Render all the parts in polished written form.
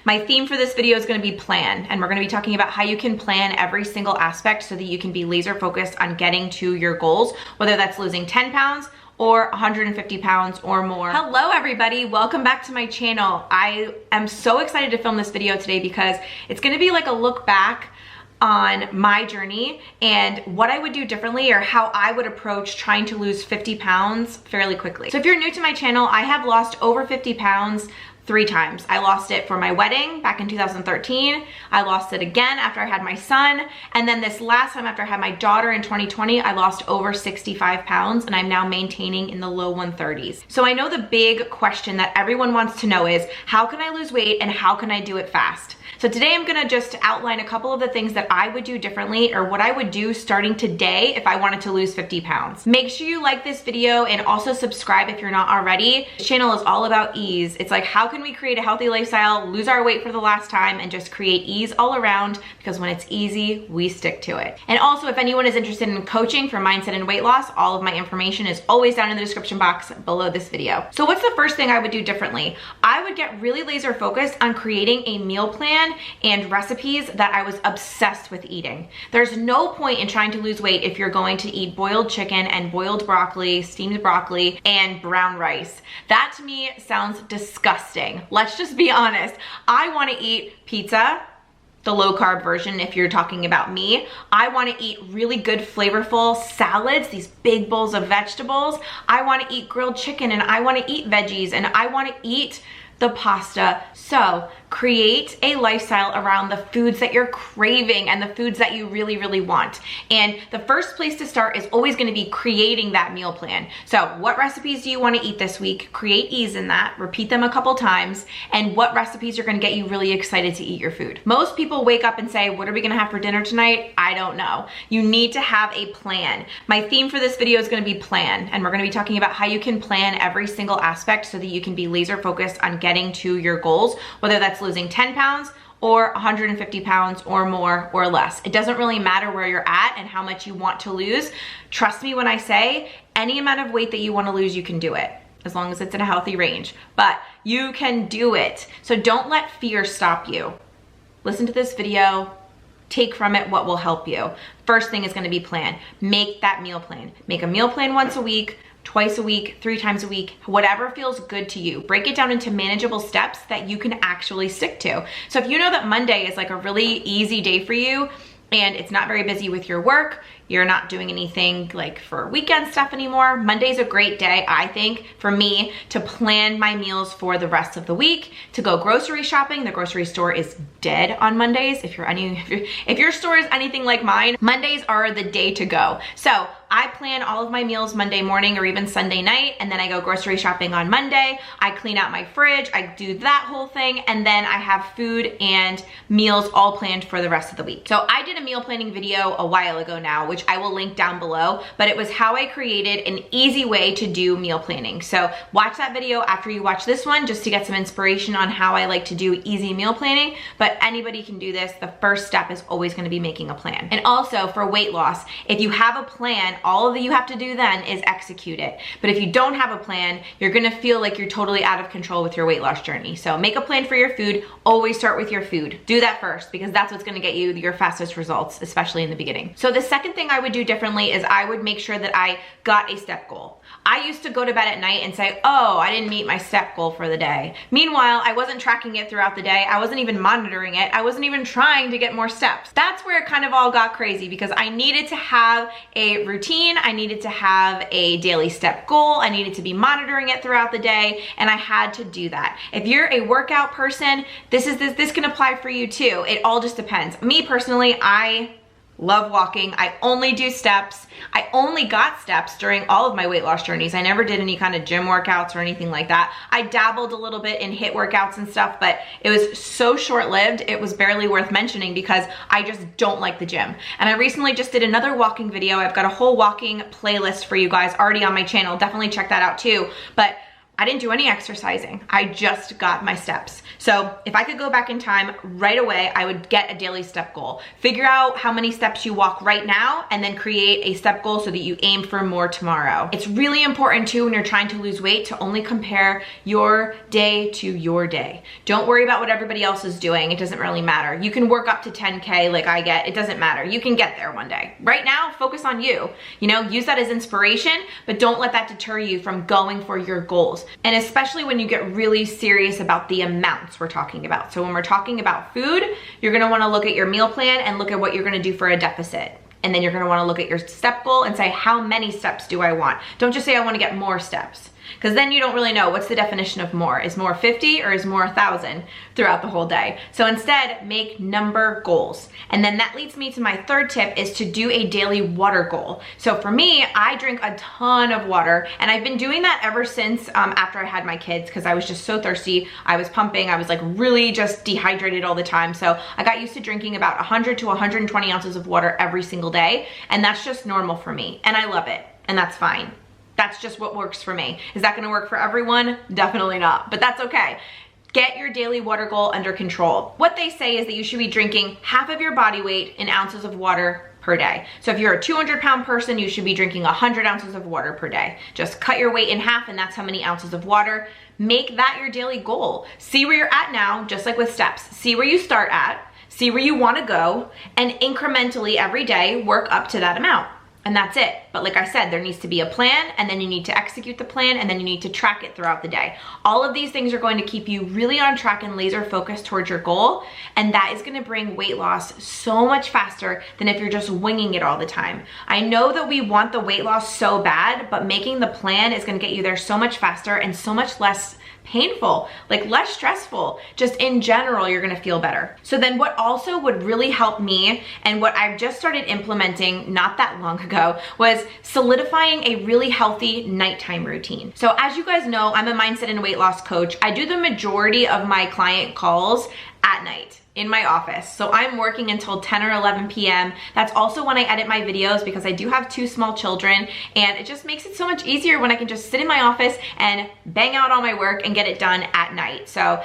My theme for this video is going to be plan, and we're going to be talking about how you can plan every single aspect so that you can be laser focused on getting to your goals, whether that's losing 10 pounds or 150 pounds or more. Hello everybody, welcome back to my channel. I am so excited to film this video today because it's going to be like a look back on my journey and what I would do differently or how I would approach trying to lose 50 pounds fairly quickly. So if you're new to my channel, I have lost over 50 pounds 3 times. I lost it for my wedding back in 2013. I lost it again after I had my son. And then this last time after I had my daughter in 2020, I lost over 65 pounds and I'm now maintaining in the low 130s. So I know the big question that everyone wants to know is, how can I lose weight and how can I do it fast? So today I'm gonna just outline a couple of the things that I would do differently or what I would do starting today if I wanted to lose 50 pounds. Make sure you like this video and also subscribe if you're not already. This channel is all about ease. It's like, how can we create a healthy lifestyle, lose our weight for the last time, and just create ease all around, because when it's easy, we stick to it. And also, if anyone is interested in coaching for mindset and weight loss, all of my information is always down in the description box below this video. So what's the first thing I would do differently? I would get really laser focused on creating a meal plan and recipes that I was obsessed with eating. There's no point in trying to lose weight if you're going to eat boiled chicken and boiled broccoli, steamed broccoli, and brown rice. That to me sounds disgusting. Let's just be honest. I want to eat pizza, the low carb version if you're talking about me. I want to eat really good flavorful salads, these big bowls of vegetables. I want to eat grilled chicken and I want to eat veggies and I want to eat the pasta. So create a lifestyle around the foods that you're craving and the foods that you really, really want. And the first place to start is always going to be creating that meal plan. So what recipes do you want to eat this week? Create ease in that, repeat them a couple times, and what recipes are going to get you really excited to eat your food. Most people wake up and say, what are we going to have for dinner tonight? I don't know. You need to have a plan. My theme for this video is going to be plan, and we're going to be talking about how you can plan every single aspect so that you can be laser focused on getting to your goals, whether that's losing 10 pounds or 150 pounds or more or less. It doesn't really matter where you're at and how much you want to lose. Trust me when I say any amount of weight that you want to lose, you can do it, as long as it's in a healthy range, but you can do it. So don't let fear stop you. Listen to this video, take from it what will help you. First thing is going to be plan. Make that meal plan. Make a meal plan once a week, twice a week, 3 times a week, whatever feels good to you. Break it down into manageable steps that you can actually stick to. So if you know that Monday is like a really easy day for you and it's not very busy with your work, you're not doing anything like for weekend stuff anymore, Monday's a great day, I think, for me to plan my meals for the rest of the week, to go grocery shopping. The grocery store is dead on Mondays. If your store is anything like mine, Mondays are the day to go. So I plan all of my meals Monday morning or even Sunday night, and then I go grocery shopping on Monday. I clean out my fridge, I do that whole thing, and then I have food and meals all planned for the rest of the week. So I did a meal planning video a while ago now, which I will link down below, but it was how I created an easy way to do meal planning. So watch that video after you watch this one just to get some inspiration on how I like to do easy meal planning, but anybody can do this. The first step is always going to be making a plan. And also for weight loss, if you have a plan, all that you have to do then is execute it. But if you don't have a plan, you're gonna feel like you're totally out of control with your weight loss journey. So make a plan for your food. Always start with your food. Do that first, because that's what's gonna get you your fastest results, especially in the beginning. So the second thing I would do differently is I would make sure that I got a step goal. I used to go to bed at night and say, oh, I didn't meet my step goal for the day. Meanwhile, I wasn't tracking it throughout the day. I wasn't even monitoring it. I wasn't even trying to get more steps. That's where it kind of all got crazy, because I needed to have a routine. I needed to have a daily step goal. I needed to be monitoring it throughout the day, and I had to do that. If you're a workout person, this can apply for you too. It all just depends. Me personally, I love walking. I only do steps. I only got steps during all of my weight loss journeys. I never did any kind of gym workouts or anything like that. I dabbled a little bit in HIIT workouts and stuff, but it was so short-lived, it was barely worth mentioning because I just don't like the gym. And I recently just did another walking video. I've got a whole walking playlist for you guys already on my channel. Definitely check that out too. But I didn't do any exercising. I just got my steps. So if I could go back in time right away, I would get a daily step goal. Figure out how many steps you walk right now and then create a step goal so that you aim for more tomorrow. It's really important too when you're trying to lose weight to only compare your day to your day. Don't worry about what everybody else is doing. It doesn't really matter. You can work up to 10K like I get. It doesn't matter. You can get there one day. Right now, focus on you. You know, use that as inspiration, but don't let that deter you from going for your goals. And especially when you get really serious about the amounts we're talking about. So when we're talking about food, you're gonna wanna look at your meal plan and look at what you're gonna do for a deficit. And then you're gonna wanna look at your step goal and say, how many steps do I want? Don't just say I wanna get more steps, because then you don't really know what's the definition of more. Is more 50 or is more 1,000 throughout the whole day? So instead, make number goals. And then that leads me to my third tip, is to do a daily water goal. So for me, I drink a ton of water, and I've been doing that ever since after I had my kids, because I was just so thirsty. I was pumping, I was like really just dehydrated all the time. So I got used to drinking about 100 to 120 ounces of water every single day. And that's just normal for me. And I love it. And that's fine. That's just what works for me. Is that gonna work for everyone? Definitely not, but that's okay. Get your daily water goal under control. What they say is that you should be drinking half of your body weight in ounces of water per day. So if you're a 200-pound person, you should be drinking 100 ounces of water per day. Just cut your weight in half and that's how many ounces of water. Make that your daily goal. See where you're at now, just like with steps. See where you start at, see where you wanna go, and incrementally every day work up to that amount. And that's it. But like I said, there needs to be a plan, and then you need to execute the plan, and then you need to track it throughout the day. All of these things are going to keep you really on track and laser focused towards your goal. And that is gonna bring weight loss so much faster than if you're just winging it all the time. I know that we want the weight loss so bad, but making the plan is gonna get you there so much faster and so much less painful, like less stressful. Just in general, you're gonna feel better. So then what also would really help me, and what I've just started implementing not that long ago, was solidifying a really healthy nighttime routine. So as you guys know, I'm a mindset and weight loss coach. I do the majority of my client calls at night in my office. So I'm working until 10 or 11 p.m. That's also when I edit my videos, because I do have 2 small children, and it just makes it so much easier when I can just sit in my office and bang out all my work and get it done at night. So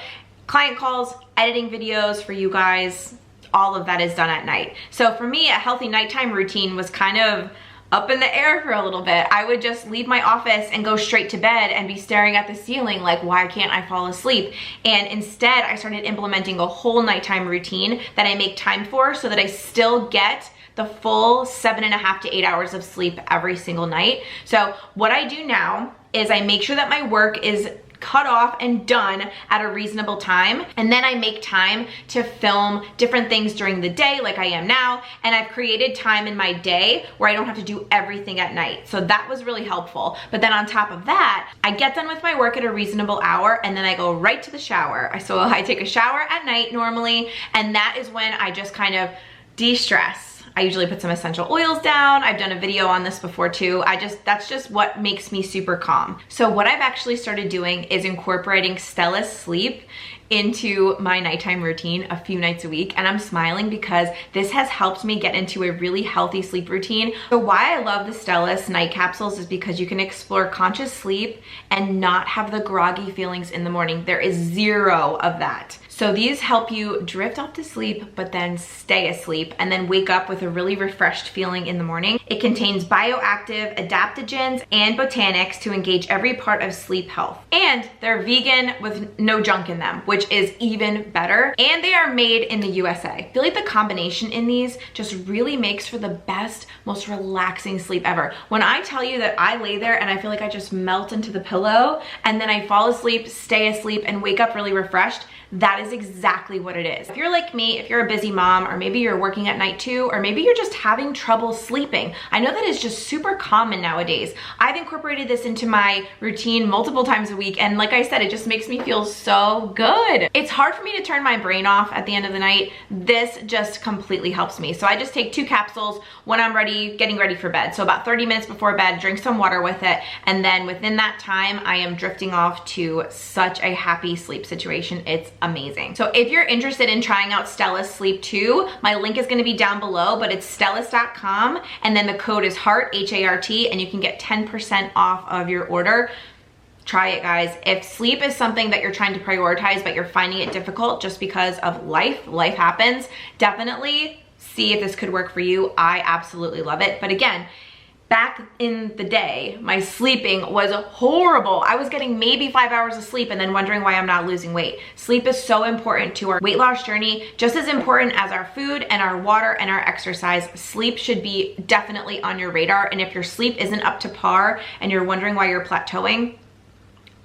client calls, editing videos for you guys, all of that is done at night. So for me, a healthy nighttime routine was kind of up in the air for a little bit. I would just leave my office and go straight to bed and be staring at the ceiling like, why can't I fall asleep? And instead, I started implementing a whole nighttime routine that I make time for, so that I still get the full 7.5 to 8 hours of sleep every single night. So what I do now is I make sure that my work is cut off and done at a reasonable time, and then I make time to film different things during the day like I am now, and I've created time in my day where I don't have to do everything at night. So that was really helpful. But then on top of that, I get done with my work at a reasonable hour, and then I go right to the shower. So I take a shower at night normally, and that is when I just kind of de-stress. I usually put some essential oils down. I've done a video on this before too. That's just what makes me super calm. So what I've actually started doing is incorporating Stella's sleep into my nighttime routine a few nights a week, and I'm smiling because this has helped me get into a really healthy sleep routine. So why I love the Stella's night capsules is because you can explore conscious sleep and not have the groggy feelings in the morning. There is 0 of that. So these help you drift off to sleep, but then stay asleep, and then wake up with a really refreshed feeling in the morning. It contains bioactive adaptogens and botanics to engage every part of sleep health. And they're vegan with no junk in them, which is even better. And they are made in the USA. I feel like the combination in these just really makes for the best, most relaxing sleep ever. When I tell you that I lay there and I feel like I just melt into the pillow, and then I fall asleep, stay asleep, and wake up really refreshed, that is exactly what it is. If you're like me, if you're a busy mom, or maybe you're working at night too, or maybe you're just having trouble sleeping, I know that is just super common nowadays. I've incorporated this into my routine multiple times a week, and like I said, it just makes me feel so good. It's hard for me to turn my brain off at the end of the night. This just completely helps me. So I just take 2 capsules when I'm getting ready for bed. So about 30 minutes before bed, drink some water with it, and then within that time, I am drifting off to such a happy sleep situation. It's amazing. So if you're interested in trying out Stella's sleep too, my link is gonna be down below, but it's stellas.com, and then the code is Hart, H-A-R-T, and you can get 10% off of your order. try it, guys. If sleep is something that you're trying to prioritize, but you're finding it difficult just because of life happens, definitely see if this could work for you. I absolutely love it. But again, back in the day, my sleeping was horrible. I was getting maybe 5 hours of sleep and then wondering why I'm not losing weight. Sleep is so important to our weight loss journey, just as important as our food and our water and our exercise. Sleep should be definitely on your radar. And if your sleep isn't up to par and you're wondering why you're plateauing,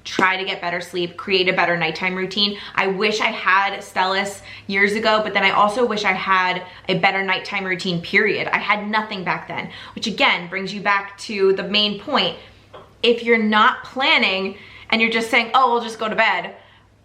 try to get better sleep, create a better nighttime routine. I wish I had Stellus years ago, but then I also wish I had a better nighttime routine, period. I had nothing back then, which again brings you back to the main point. If you're not planning and you're just saying, oh, we'll just go to bed,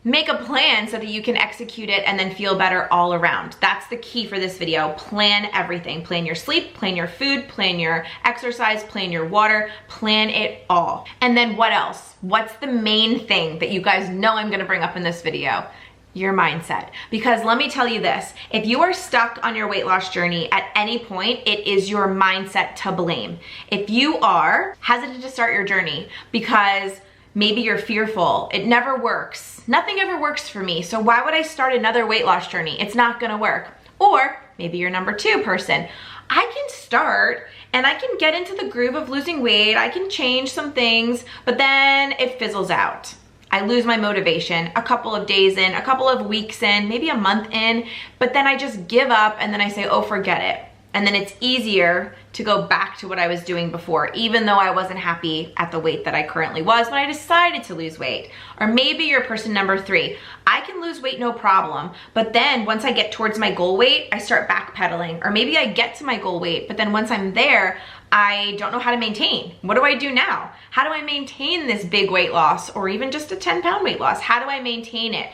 make a plan so that you can execute it and then feel better all around. That's the key for this video. Plan everything. Plan your sleep, plan your food, plan your exercise, plan your water, plan it all. And then what else? What's the main thing that you guys know I'm gonna bring up in this video? Your mindset. Because let me tell you this, if you are stuck on your weight loss journey at any point, it is your mindset to blame. If you are hesitant to start your journey because maybe you're fearful, it never works. Nothing ever works for me, so why would I start another weight loss journey? It's not gonna work. Or maybe you're number 2 person. I can start and I can get into the groove of losing weight, I can change some things, but then it fizzles out. I lose my motivation a couple of days in, a couple of weeks in, maybe a month in, but then I just give up and then I say, oh, forget it. And then it's easier to go back to what I was doing before, even though I wasn't happy at the weight that I currently was when I decided to lose weight. Or maybe you're person number 3. I can lose weight, no problem, but then once I get towards my goal weight, I start backpedaling. Or maybe I get to my goal weight, but then once I'm there, I don't know how to maintain. What do I do now? How do I maintain this big weight loss or even just a 10-pound weight loss? How do I maintain it?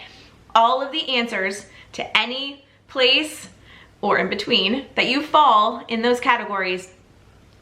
All of the answers to any place or in between that you fall in those categories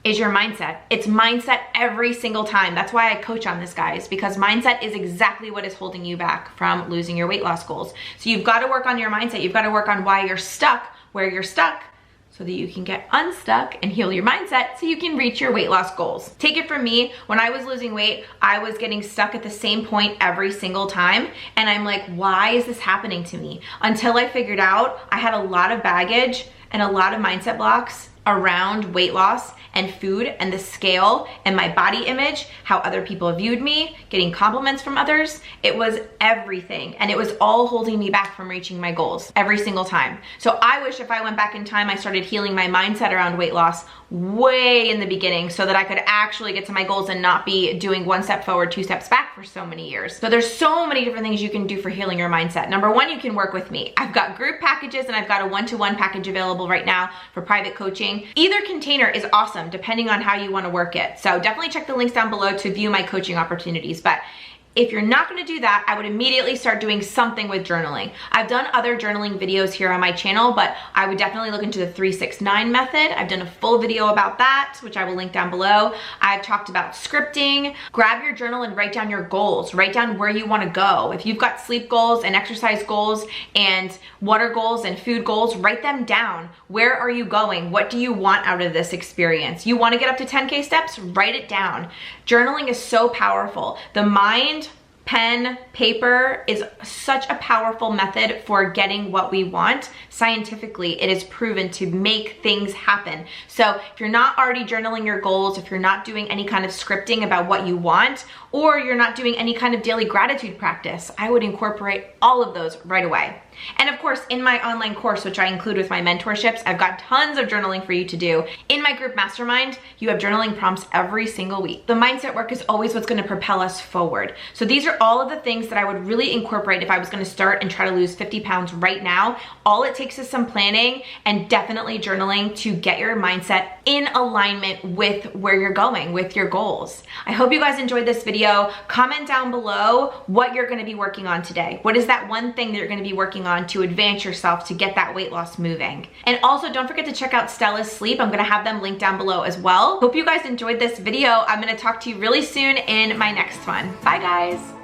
is your mindset. It's mindset every single time. That's why I coach on this, guys, because mindset is exactly what is holding you back from losing your weight loss goals. So you've got to work on your mindset. You've got to work on why you're stuck where you're stuck so that you can get unstuck and heal your mindset so you can reach your weight loss goals. Take it from me, when I was losing weight, I was getting stuck at the same point every single time. And I'm like, why is this happening to me? Until I figured out I had a lot of baggage and a lot of mindset blocks around weight loss and food and the scale and my body image, how other people viewed me, getting compliments from others. It was everything. And it was all holding me back from reaching my goals every single time. So I wish if I went back in time, I started healing my mindset around weight loss way in the beginning so that I could actually get to my goals and not be doing 1 step forward, 2 steps back for so many years. So there's so many different things you can do for healing your mindset. Number 1, you can work with me. I've got group packages and I've got a 1-to-1 package available right now for private coaching. Either container is awesome depending on how you want to work it. So definitely check the links down below to view my coaching opportunities. But if you're not gonna do that, I would immediately start doing something with journaling. I've done other journaling videos here on my channel, but I would definitely look into the 3-6-9 method. I've done a full video about that, which I will link down below. I've talked about scripting. Grab your journal and write down your goals. Write down where you wanna go. If you've got sleep goals and exercise goals and water goals and food goals, write them down. Where are you going? What do you want out of this experience? You wanna get up to 10K steps? Write it down. Journaling is so powerful. The mind, pen, paper is such a powerful method for getting what we want. Scientifically, it is proven to make things happen. So if you're not already journaling your goals, if you're not doing any kind of scripting about what you want, or you're not doing any kind of daily gratitude practice, I would incorporate all of those right away. And of course, in my online course, which I include with my mentorships, I've got tons of journaling for you to do. In my group Mastermind, you have journaling prompts every single week. The mindset work is always what's gonna propel us forward. So these are all of the things that I would really incorporate if I was gonna start and try to lose 50 pounds right now. All it takes is some planning and definitely journaling to get your mindset in alignment with where you're going, with your goals. I hope you guys enjoyed this video. Comment down below what you're gonna be working on today. What is that one thing that you're gonna be working on to advance yourself to get that weight loss moving? And also don't forget to check out Stella's Sleep. I'm gonna have them linked down below as well. Hope you guys enjoyed this video. I'm gonna talk to you really soon in my next one. Bye guys.